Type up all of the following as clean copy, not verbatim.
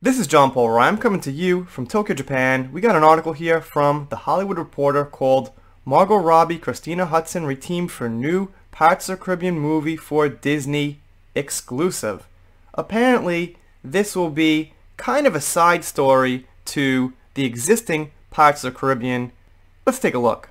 This is John Paul Ryan. I'm coming to you from Tokyo, Japan. We got an article here from The Hollywood Reporter called Margot Robbie, Christina Hudson reteamed for new Pirates of the Caribbean movie for Disney exclusive. Apparently, this will be kind of a side story to the existing Pirates of the Caribbean. Let's take a look.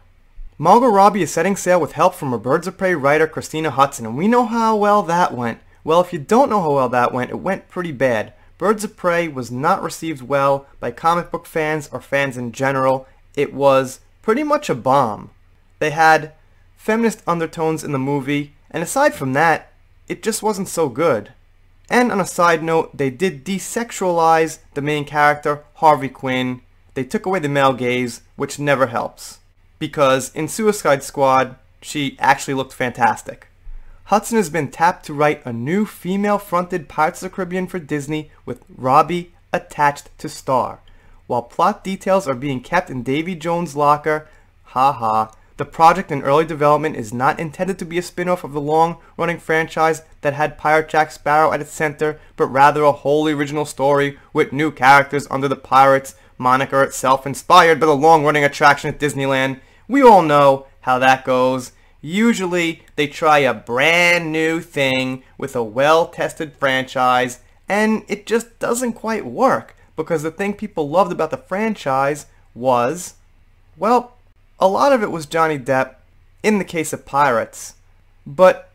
Margot Robbie is setting sail with help from her Birds of Prey writer Christina Hudson, and we know how well that went. Well, if you don't know how well that went, it went pretty bad. Birds of Prey was not received well by comic book fans or fans in general. It was pretty much a bomb. They had feminist undertones in the movie, and aside from that, it just wasn't so good. And on a side note, they did desexualize the main character, Harvey Quinn. They took away the male gaze, which never helps. Because in Suicide Squad, she actually looked fantastic. Hudson has been tapped to write a new female-fronted Pirates of the Caribbean for Disney with Robbie attached to star. While plot details are being kept in Davy Jones' locker, the project in early development is not intended to be a spin-off of the long-running franchise that had Pirate Jack Sparrow at its center, but rather a wholly original story with new characters under the Pirates moniker itself, inspired by the long-running attraction at Disneyland. We all know how that goes. Usually, they try a brand new thing with a well-tested franchise, and it just doesn't quite work, because the thing people loved about the franchise was, well, a lot of it was Johnny Depp, in the case of Pirates. But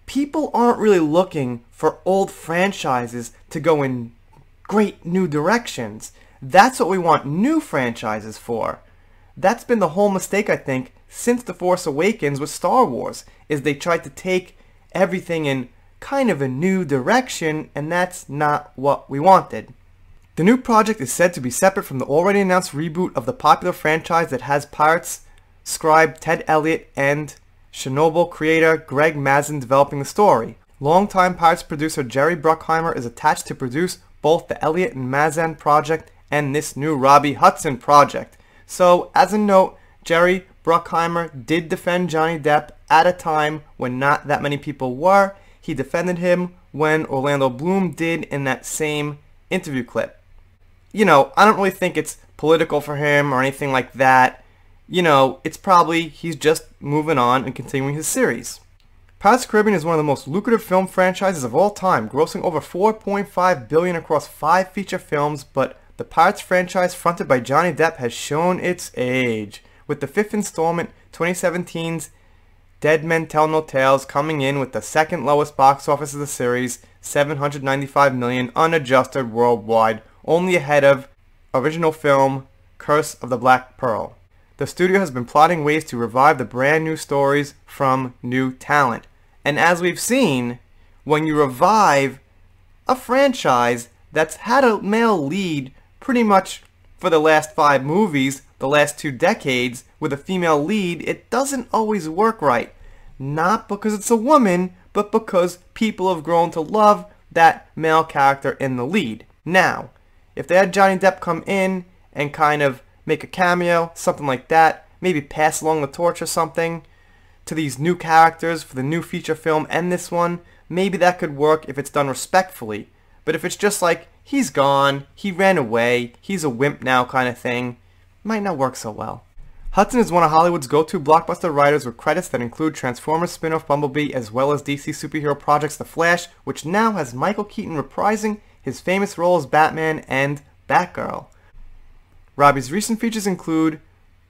people aren't really looking for old franchises to go in great new directions. That's what we want new franchises for. That's been the whole mistake, I think, since The Force Awakens with Star Wars, is they tried to take everything in kind of a new direction, and that's not what we wanted. The new project is said to be separate from the already announced reboot of the popular franchise that has Pirates scribe Ted Elliott and Chernobyl creator Greg Mazin developing the story. Longtime Pirates producer Jerry Bruckheimer is attached to produce both the Elliott and Mazin project and this new Robbie Hudson project. So, as a note, Jerry Bruckheimer did defend Johnny Depp at a time when not that many people were. He defended him when Orlando Bloom did in that same interview clip. You know, I don't really think it's political for him or anything like that. You know, it's probably he's just moving on and continuing his series. Pirates of the Caribbean is one of the most lucrative film franchises of all time, grossing over $4.5 billion across 5 feature films, but the Pirates franchise fronted by Johnny Depp has shown its age, with the 5th installment, 2017's Dead Men Tell No Tales, coming in with the second lowest box office of the series, $795 million unadjusted worldwide, only ahead of original film Curse of the Black Pearl. The studio has been plotting ways to revive the brand new stories from new talent. And as we've seen, when you revive a franchise that's had a male lead pretty much for the last 5 movies, the last 2 decades, with a female lead, it doesn't always work right. Not because it's a woman, but because people have grown to love that male character in the lead. Now, if they had Johnny Depp come in and kind of make a cameo, something like that, maybe pass along the torch or something to these new characters for the new feature film and this one, maybe that could work if it's done respectfully. But if it's just like, he's gone, he ran away, he's a wimp now kind of thing, might not work so well. Hudson is one of Hollywood's go-to blockbuster writers with credits that include Transformers spin-off Bumblebee as well as DC superhero projects The Flash, which now has Michael Keaton reprising his famous role as Batman and Batgirl. Robbie's recent features include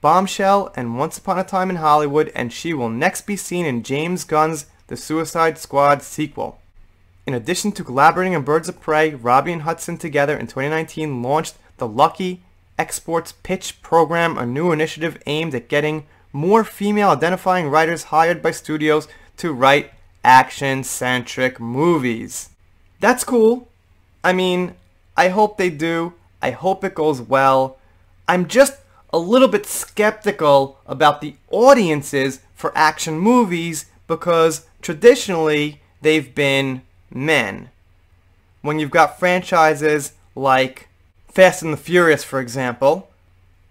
Bombshell and Once Upon a Time in Hollywood, and she will next be seen in James Gunn's The Suicide Squad sequel. In addition to collaborating on Birds of Prey, Robbie and Hudson together in 2019 launched the Lucky Exports Pitch Program, a new initiative aimed at getting more female-identifying writers hired by studios to write action-centric movies. That's cool. I mean, I hope they do. I hope it goes well. I'm just a little bit skeptical about the audiences for action movies because traditionally they've been men. When you've got franchises like Fast and the Furious, for example,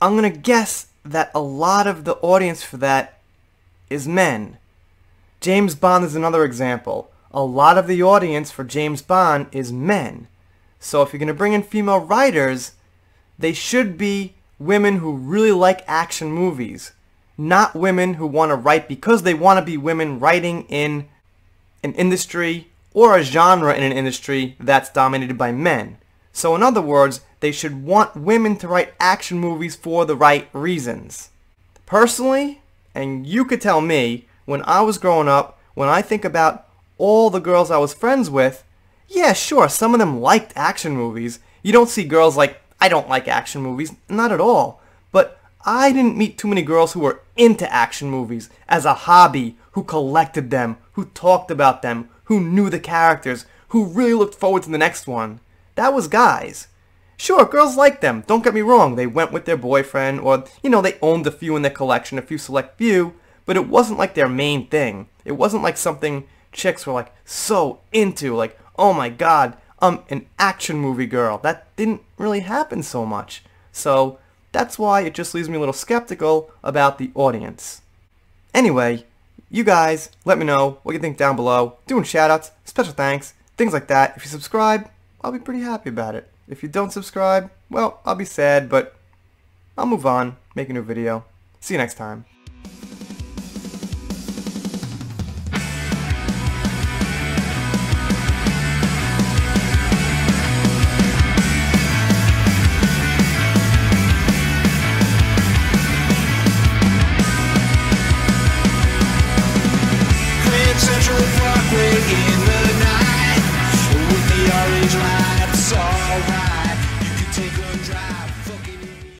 I'm going to guess that a lot of the audience for that is men. James Bond is another example. A lot of the audience for James Bond is men. So if you're going to bring in female writers, they should be women who really like action movies, not women who want to write because they want to be women writing in an industry or a genre in an industry that's dominated by men. So in other words, they should want women to write action movies for the right reasons. Personally, and you could tell me, when I was growing up, when I think about all the girls I was friends with, yeah, sure, some of them liked action movies. You don't see girls like, I don't like action movies, not at all. But I didn't meet too many girls who were into action movies as a hobby, who collected them, who talked about them, who knew the characters, who really looked forward to the next one. That was guys. Sure, girls liked them, don't get me wrong. They went with their boyfriend, or, they owned a few in their collection, a few select few, but it wasn't like their main thing. It wasn't like something chicks were like so into, like, oh my god, I'm an action movie girl. That didn't really happen so much. So that's why it just leaves me a little skeptical about the audience. Anyway, you guys, let me know what you think down below. Doing shoutouts, special thanks, things like that. If you subscribe, I'll be pretty happy about it. If you don't subscribe, well, I'll be sad, but I'll move on, make a new video. See you next time. Central Parkway in the night with the orange lights, alright.